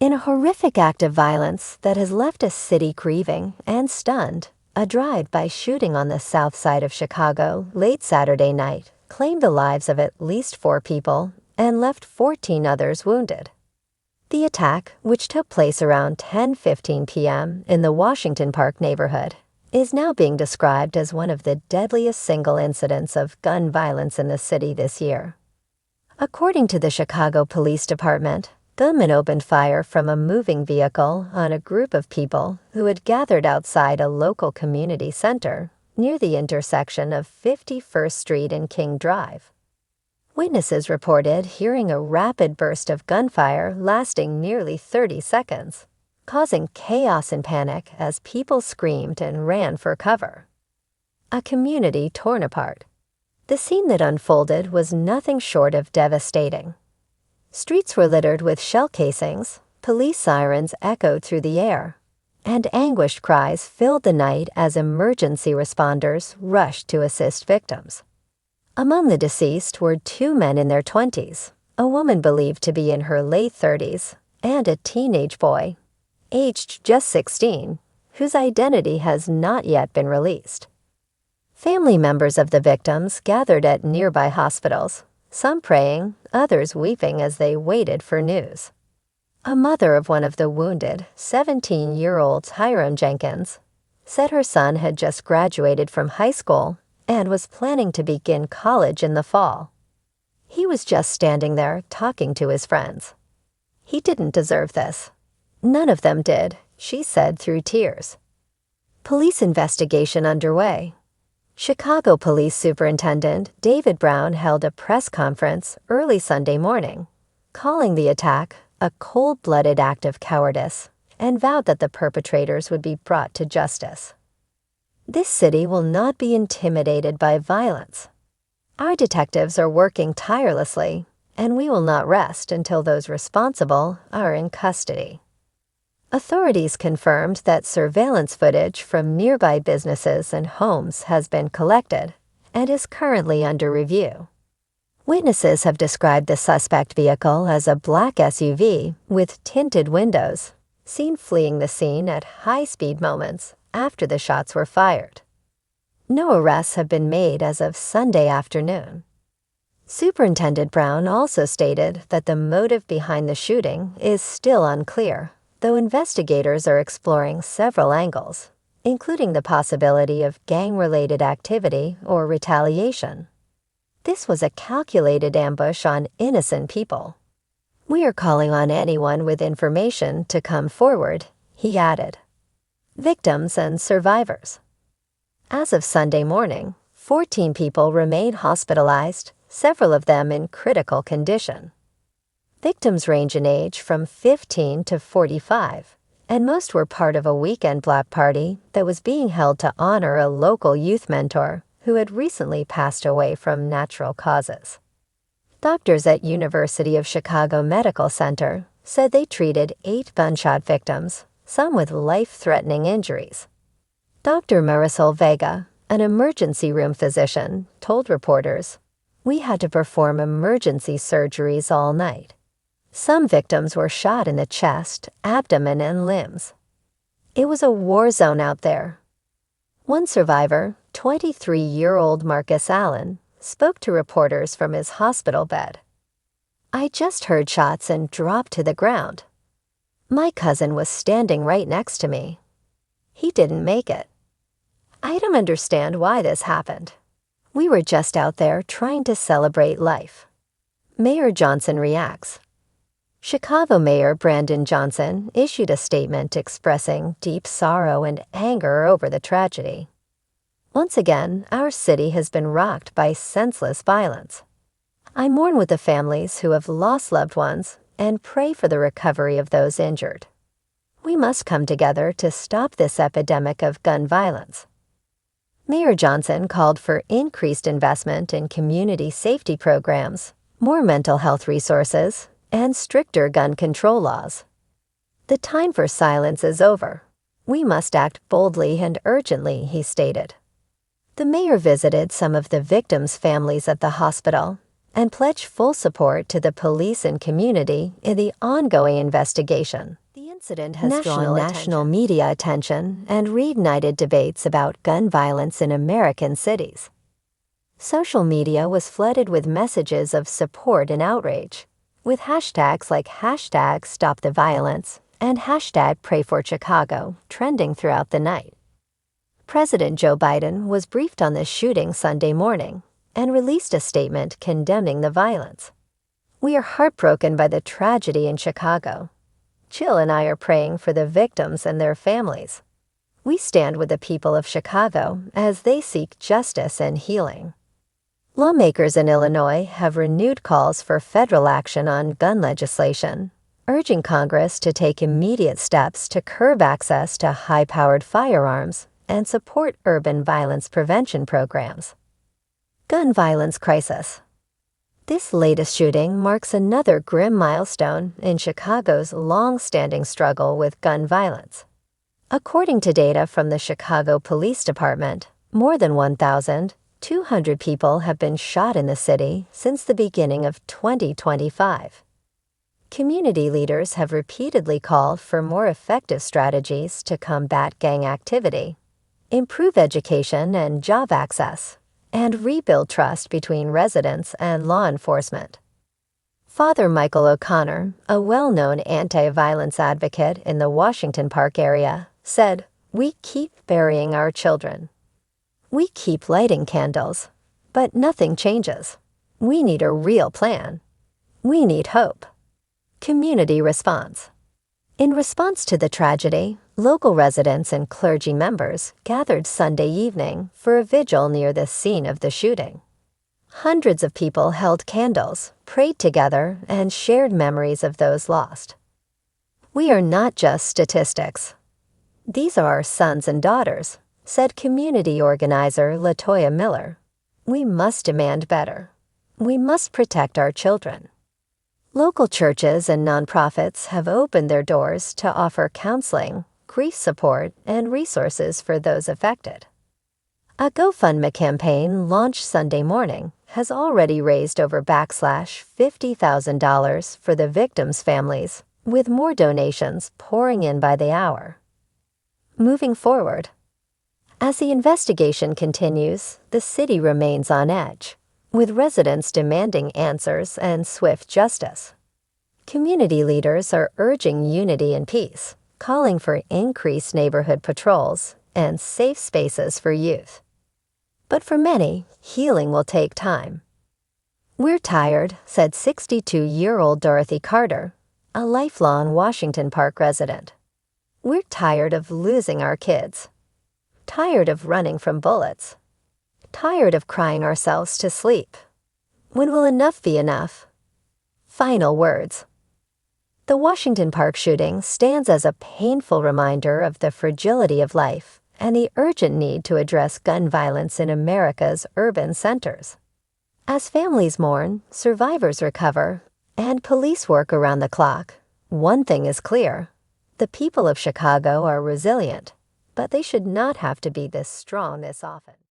In a horrific act of violence that has left a city grieving and stunned, a drive-by shooting on the south side of Chicago late Saturday night claimed the lives of at least 4 people and left 14 others wounded. The attack, which took place around 10:15 p.m. in the Washington Park neighborhood, is now being described as one of the deadliest single incidents of gun violence in the city this year. According to the Chicago Police Department, gunmen opened fire from a moving vehicle on a group of people who had gathered outside a local community center near the intersection of 51st Street and King Drive. Witnesses reported hearing a rapid burst of gunfire lasting nearly 30 seconds, causing chaos and panic as people screamed and ran for cover. A community torn apart. The scene that unfolded was nothing short of devastating. Streets were littered with shell casings, police sirens echoed through the air, and anguished cries filled the night as emergency responders rushed to assist victims. Among the deceased were 2 men in their 20s, a woman believed to be in her late 30s, and a teenage boy, aged just 16, whose identity has not yet been released. Family members of the victims gathered at nearby hospitals, some praying, others weeping as they waited for news. A mother of one of the wounded, 17-year-old Hiram Jenkins, said her son had just graduated from high school and was planning to begin college in the fall. He was just standing there talking to his friends. He didn't deserve this. None of them did, she said through tears. Police investigation underway. Chicago Police Superintendent David Brown held a press conference early Sunday morning, calling the attack a cold-blooded act of cowardice, and vowed that the perpetrators would be brought to justice. This city will not be intimidated by violence. Our detectives are working tirelessly, and we will not rest until those responsible are in custody. Authorities confirmed that surveillance footage from nearby businesses and homes has been collected and is currently under review. Witnesses have described the suspect vehicle as a black SUV with tinted windows, seen fleeing the scene at high-speed moments after the shots were fired. No arrests have been made as of Sunday afternoon. Superintendent Brown also stated that the motive behind the shooting is still unclear, though investigators are exploring several angles, including the possibility of gang-related activity or retaliation. This was a calculated ambush on innocent people. We are calling on anyone with information to come forward, he added. Victims and survivors. As of Sunday morning, 14 people remain hospitalized, several of them in critical condition. Victims range in age from 15 to 45, and most were part of a weekend block party that was being held to honor a local youth mentor who had recently passed away from natural causes. Doctors at University of Chicago Medical Center said they treated 8 gunshot victims, some with life-threatening injuries. Dr. Marisol Vega, an emergency room physician, told reporters, "We had to perform emergency surgeries all night. Some victims were shot in the chest, abdomen, and limbs. It was a war zone out there." One survivor, 23-year-old Marcus Allen, spoke to reporters from his hospital bed. "I just heard shots and dropped to the ground. My cousin was standing right next to me. He didn't make it. I don't understand why this happened. We were just out there trying to celebrate life." Mayor Johnson reacts. Chicago Mayor Brandon Johnson issued a statement expressing deep sorrow and anger over the tragedy. "Once again, our city has been rocked by senseless violence. I mourn with the families who have lost loved ones and pray for the recovery of those injured. We must come together to stop this epidemic of gun violence." Mayor Johnson called for increased investment in community safety programs, more mental health resources, and stricter gun control laws. "The time for silence is over. We must act boldly and urgently," he stated. The mayor visited some of the victims' families at the hospital and pledged full support to the police and community in the ongoing investigation. The incident has drawn national media attention and reignited debates about gun violence in American cities. Social media was flooded with messages of support and outrage, with hashtags like #StopTheViolence and #PrayForChicago trending throughout the night. President Joe Biden was briefed on this shooting Sunday morning and released a statement condemning the violence. "We are heartbroken by the tragedy in Chicago. Jill and I are praying for the victims and their families. We stand with the people of Chicago as they seek justice and healing." Lawmakers in Illinois have renewed calls for federal action on gun legislation, urging Congress to take immediate steps to curb access to high-powered firearms and support urban violence prevention programs. Gun violence crisis. This latest shooting marks another grim milestone in Chicago's long-standing struggle with gun violence. According to data from the Chicago Police Department, more than 1,200 people have been shot in the city since the beginning of 2025. Community leaders have repeatedly called for more effective strategies to combat gang activity, improve education and job access, and rebuild trust between residents and law enforcement. Father Michael O'Connor, a well-known anti-violence advocate in the Washington Park area, said, "We keep burying our children. We keep lighting candles, but nothing changes. We need a real plan. We need hope." Community response. In response to the tragedy, local residents and clergy members gathered Sunday evening for a vigil near the scene of the shooting. Hundreds of people held candles, prayed together, and shared memories of those lost. "We are not just statistics. These are our sons and daughters," said community organizer LaToya Miller. "We must demand better. We must protect our children." Local churches and nonprofits have opened their doors to offer counseling, grief support, and resources for those affected. A GoFundMe campaign launched Sunday morning has already raised over $50,000 for the victims' families, with more donations pouring in by the hour. Moving forward. As the investigation continues, the city remains on edge, with residents demanding answers and swift justice. Community leaders are urging unity and peace, calling for increased neighborhood patrols and safe spaces for youth. But for many, healing will take time. "We're tired," said 62-year-old Dorothy Carter, a lifelong Washington Park resident. "We're tired of losing our kids. Tired of running from bullets. Tired of crying ourselves to sleep. When will enough be enough?" Final words. The Washington Park shooting stands as a painful reminder of the fragility of life and the urgent need to address gun violence in America's urban centers. As families mourn, survivors recover, and police work around the clock, one thing is clear: the people of Chicago are resilient, but they should not have to be this strong this often.